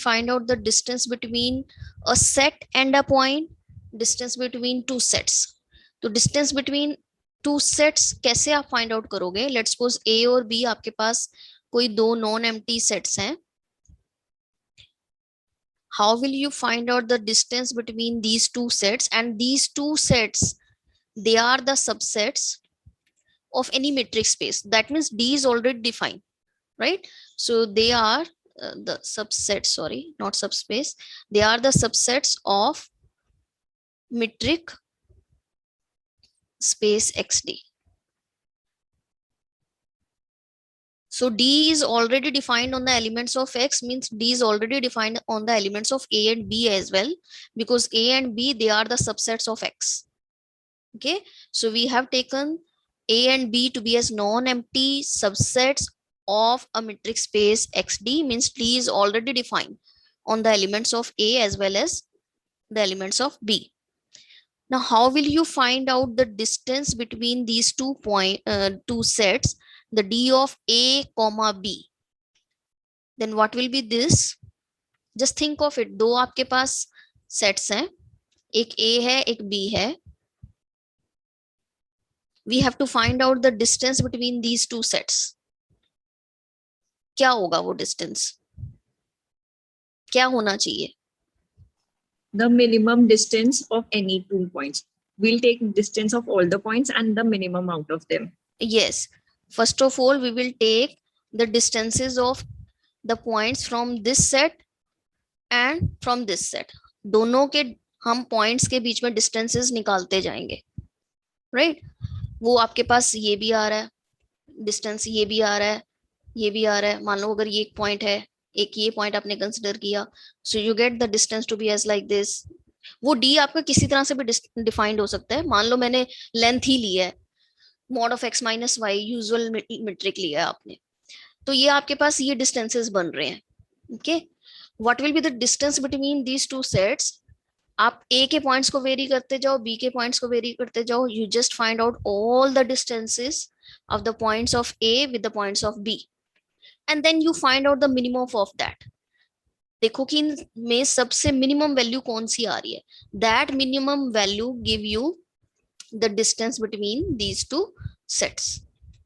find out the distance between a set and a point, distance between two sets. तो distance between two sets कैसे आप find out करोगे? Let's suppose A और B आपके पास कोई दो नॉन एम्प्टी सेट्स हैं. How will you find out the distance between these two sets? And these two sets, they are the subsets of any metric space. That means D is already defined, right? So they are the subsets, sorry, not subspace. They are the subsets of metric space XD. So D is already defined on the elements of X, means D is already defined on the elements of A and B as well, because A and B, they are the subsets of X. Okay, so we have taken A and B to be as non-empty subsets of a metric space XD, means D is already defined on the elements of A as well as the elements of B. Now, how will you find out the distance between these two sets, the D of A comma B? Then what will be this? Just think of it. दो आपके पास sets हैं, एक A है, एक B है. We have to find out the distance between these two sets. क्या होगा वो distance? क्या होना चाहिए? The minimum distance of any two points. We'll take distance of all the points and the minimum out of them. Yes. First of all, we will take the distances of the points from this set and from this set. दोनों के हम points के बीच में distances निकालते जाएंगे. Right? वो आपके पास ये भी आ रहा है, distance ये भी आ रहा है, ये भी आ रहा है. मान लो अगर ये एक point है, एक ये point आपने consider किया, so you get the distance to be as like this. वो D आपका किसी तरह से भी defined हो सकता है. मान लो मैंने length ही ली है, mod of x minus y usual metric लिया है आपने, तो ये आपके पास ये distances बन रहे हैं. Okay, what will be the distance between these two sets? आप A के पॉइंट्स को वेरी करते जाओ, B के पॉइंट्स को वेरी करते जाओ. You just find out all the distances of the points of A with the points of B, and then you find out the minimum of that. देखो कि इनमें सबसे मिनिमम वैल्यू कौन सी आ रही है. That minimum value give you the distance between these two sets,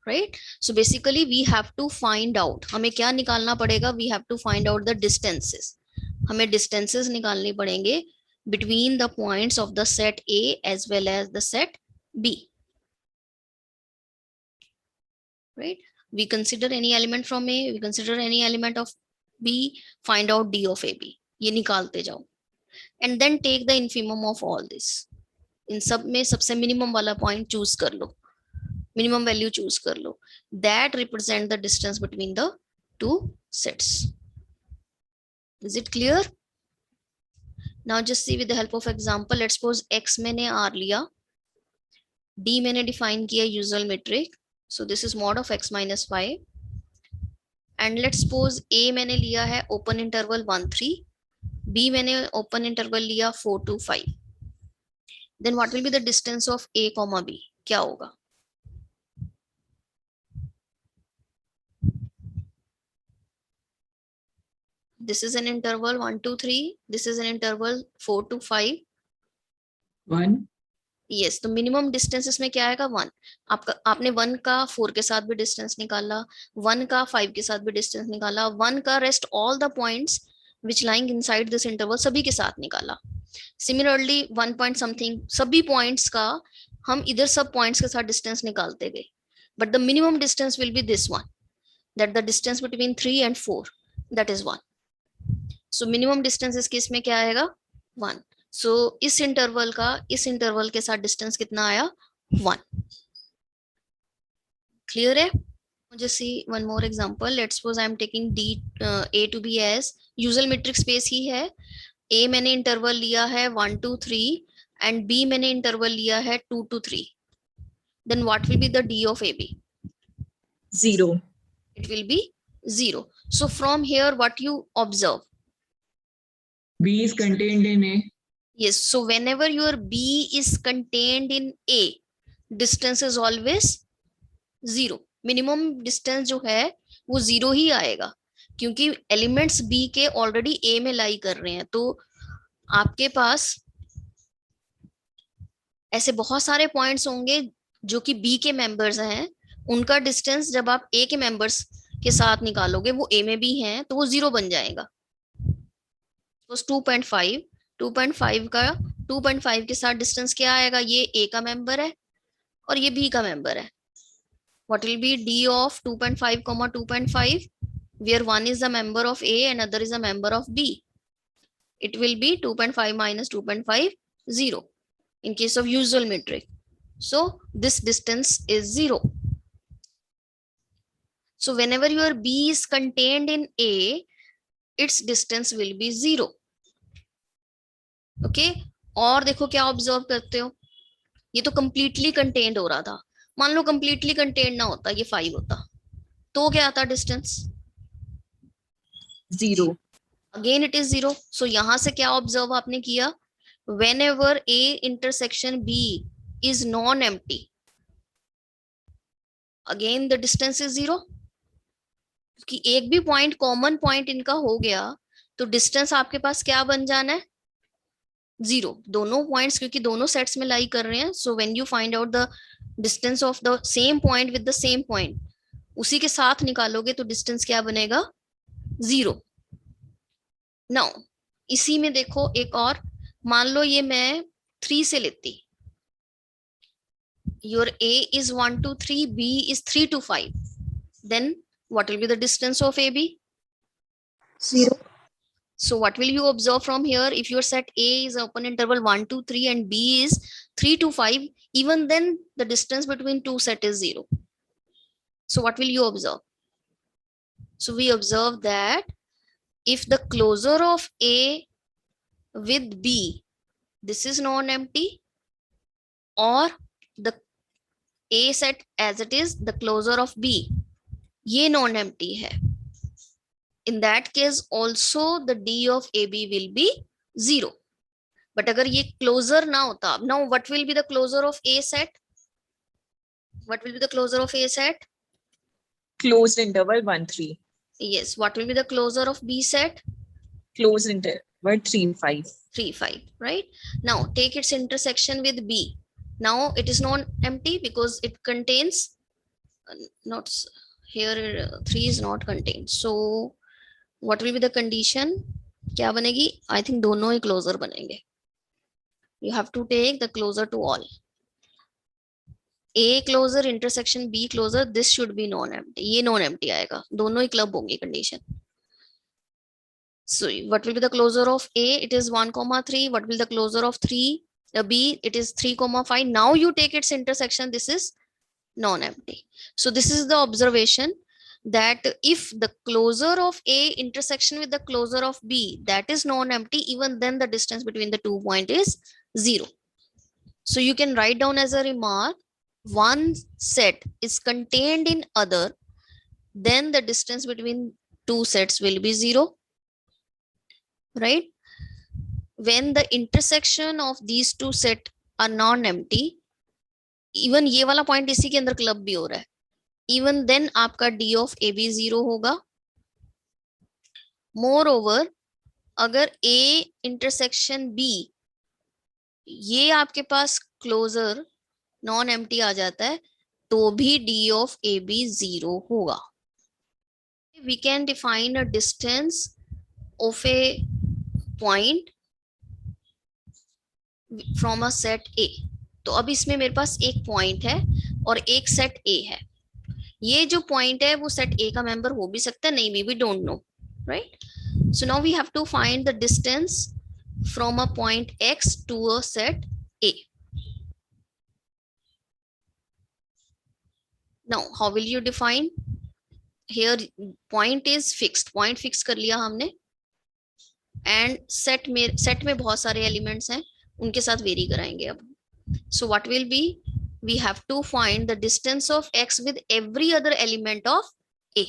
right? So basically we have to find out, हमें क्या निकालना पड़ेगा? We have to find out the distances. हमें distances निकालने पड़ेंगे between the points of the set A as well as the set B, right? We consider any element from A, we consider any element of B, find out D of AB. ये निकालते जाओ, and then take the infimum of all this. इन सब में सबसे minimum वाला point choose कर लो, minimum value choose कर लो. That represent the distance between the two sets. Is it clear? Now just see with the help of example. Let's suppose x मैंने r लिया, d मैंने डिफाइन किया usual metric, so this is mod of x minus y, and let's suppose a मैंने लिया है open interval 1 3, b मैंने open interval लिया 4 2 5. Then what will be the distance of A comma B? क्या होगा? This is an interval 1 2 3. This is an interval 4 to 5. 1. Yes, तो minimum distance इसमें क्या आएगा? 1. आपने 1 का 4 के साथ भी distance निकाला, 1 का 5 के साथ भी distance निकाला, 1 का rest all the points which lying inside this interval सभी के साथ निकाला. Similarly 1 point something, सभी points का हम इधर सब points के साथ distance निकालते गए, but the minimum distance will be this one, that the distance between 3 and 4, that is 1. So minimum distance इस केस में क्या आएगा? 1. So इस interval का इस interval के साथ distance कितना आया? 1. Clear है? Just see one more example. Let's suppose I am taking A to be as usual metric space ही है. A मैंने इंटरवल लिया है 1 2 3 and B मैंने इंटरवल लिया है 2 to 3. Then what will be the D of AB? 0. It will be 0. So from here what you observe? B is contained in A. Yes. So whenever your B is contained in A, distance is always 0. Minimum distance जो है वो 0 ही आएगा. क्योंकि elements B के already ए में लाई कर रहे हैं, तो आपके पास ऐसे बहुत सारे पॉइंट्स होंगे जो कि बी के मेंबर्स हैं, उनका डिस्टेंस जब आप ए के मेंबर्स के साथ निकालोगे, वो ए में भी हैं, तो वो 0 बन जाएगा। तो 2.5, 2.5 का 2.5 के साथ डिस्टेंस क्या आएगा, ये ए का मेंबर है और ये बी का मेंबर है। What will be d of 2.5 comma 2.5, where one is a member of A and other is a member of B? It will be 2.5 minus 2.5, 0 in case of usual metric. So this distance is 0. So whenever your B is contained in A, its distance will be 0. Okay, और देखो क्या observe करते हो, ये तो completely contained हो रहा था। मान लो कंप्लीटली कंटेन्ड ना होता, ये 5 होता, तो क्या आता डिस्टेंस? 0. Again it is 0। सो यहां से क्या ऑब्जर्व आपने किया, whenever A intersection B is non-empty, again the distance is 0। कि एक भी पॉइंट कॉमन पॉइंट इनका हो गया तो डिस्टेंस आपके पास क्या बन जाना है, 0। दोनों पॉइंट्स क्योंकि दोनों सेट्स में लाई कर रहे हैं, so when you find out the distance of the same point with the same point, उसी के साथ निकालोगे तो डिस्टेंस क्या बनेगा, 0। नाउ इसी में देखो एक और, मान लो ये मैं 3 से लेती, your A is 1 to 3, B is 3 to 5, then what will be the distance of AB? 0. So what will you observe from here? If your set A is open interval 1 to 3 and B is 3 to 5, even then the distance between two set is 0. So what will you observe? So we observe that if the closure of A with B, this is non-empty, or the A set as it is, the closure of B, ये non-empty है, in that case also the D of AB will be 0. But अगर ये closure ना होता, now what will be the closure of A set? What will be the closure of A set? Closed interval 1, 3. Yes. What will be the closure of B set? Closed interval 3, 5. 3, 5, right? Now take its intersection with B. Now it is non-empty because it contains, not here, 3 is not contained. So what will be the condition? क्या बनेगी? I think दोनों ही closer बनेंगे. You have to take the closer to all. A closer intersection B closer, this should be non-empty. ये non-empty आएगा, दोनों ही club होंगी condition. So what will be the closure of A? It is 1, 3. What will be the closure of 3? B, it is 3, 5. Now you take its intersection. This is non-empty. So this is the observation that if the closure of A intersection with the closure of B, that is non-empty, even then the distance between the 2 points is 0. So you can write down as a remark, one set is contained in other, then the distance between two sets will be 0. Right? When the intersection of these two set are non-empty, even ये वाला point इसी के अंदर club भी हो रहा है, even then आपका D of AB 0 होगा. Moreover, अगर A intersection B ये आपके पास closer non-empty आ जाता है तो भी D of AB 0 होगा. We can define a distance of a point from a set A. तो अब इसमें मेरे पास एक पॉइंट है और एक सेट A है. ये जो पॉइंट है वो सेट A का मेंबर हो भी सकता है, नहीं भी, we don't know, right? So now we have to find the distance from a point X to a set A. Now how will you define? Here point is fixed, point fix कर लिया हमने, and set में बहुत सारे elements हैं, उनके साथ very कराएंगे अब. So what will be? We have to find the distance of X with every other element of A.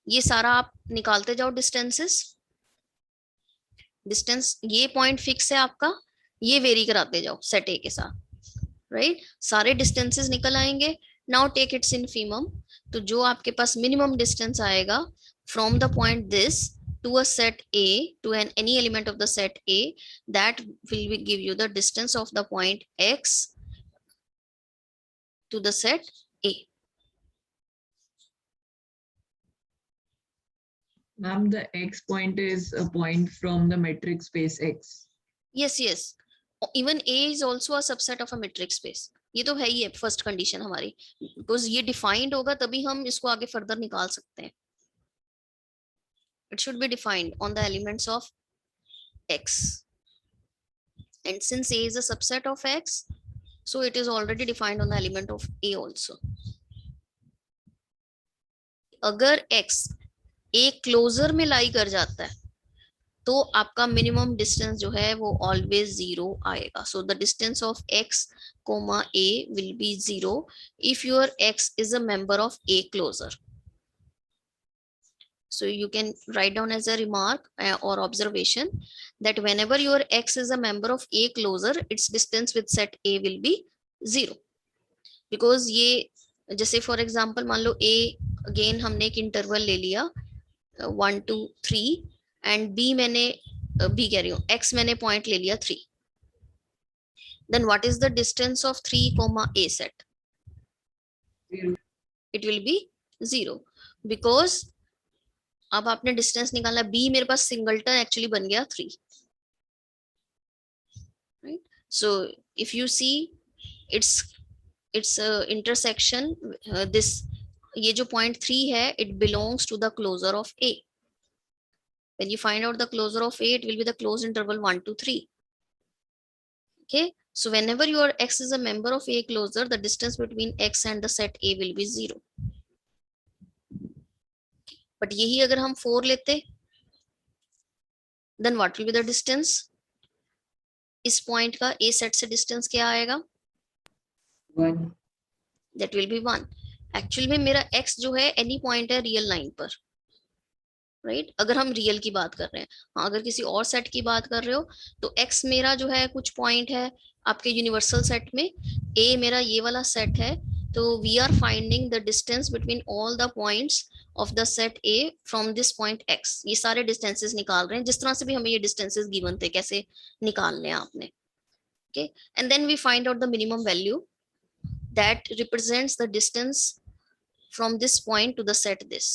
ये सारा आप निकालते जाओ distances. Distance ये point fix है आपका, ये वेरी कराते जाओ set A के साथ, right? सारे distances निकल आएंगे. Now take its infimum. तो जो आपके पास मिनिमम डिस्टेंस आएगा from the point this to a set A, to any element of the set A, that will give you the distance of the point X to the set A. Ma'am, the X point is a point from the metric space X. Yes, yes. Even A is also a subset of a metric space. ये तो है ही है first condition हमारी, because ये defined होगा तभी हम इसको आगे फर्दर निकाल सकते हैं. It should be defined on the elements of X. And since A is a subset of X, so it is already defined on the element of A also. अगर X A क्लोजर में लाई कर जाता है तो आपका minimum distance जो है वो ऑलवेज 0 आएगा. So the distance of X comma A will be 0 if your X is a member of A closure. So you can write down as a remark or observation that whenever your X is a member of A closure, its distance with set A will be 0. Because ये जैसे for example मान लो A again हमने एक interval ले लिया 1 2 3 and B मैंने B कह रही हूँ X मैंने पॉइंट ले लिया 3. Then what is the distance of 3 comma A set? 0. It will be 0 because अब आपने डिस्टेंस निकालना B मेरे पास सिंगलटन एक्चुअली बन गया 3. Right. So if you see its intersection this, ये जो पॉइंट 3 है it belongs to the closure of A. When you find out the closure of A, it will be the closed interval 1 to 3. Okay, so whenever your X is a member of A closure, the distance between X and the set A will be 0. But यही अगर हम 4 लेते, then what will be the distance? इस point का A set से distance क्या आएगा? 1. That will be 1. Actual में मेरा X जो है एनी पॉइंट है रियल लाइन पर, राइट अगर हम रियल की बात कर रहे हैं. हाँ, अगर किसी और सेट की बात कर रहे हो तो X मेरा जो है कुछ पॉइंट है आपके यूनिवर्सल सेट में, A मेरा ये वाला सेट है. तो we are finding the distance between all the points of the set A from this point X. ये सारे डिस्टेंसेस निकाल रहे हैं, जिस तरह से भी हमें ये डिस्टेंसेस गिवन थे कैसे निकालने हैं आपने. Okay, and then we find out the minimum value that represents the distance from this point to the set this.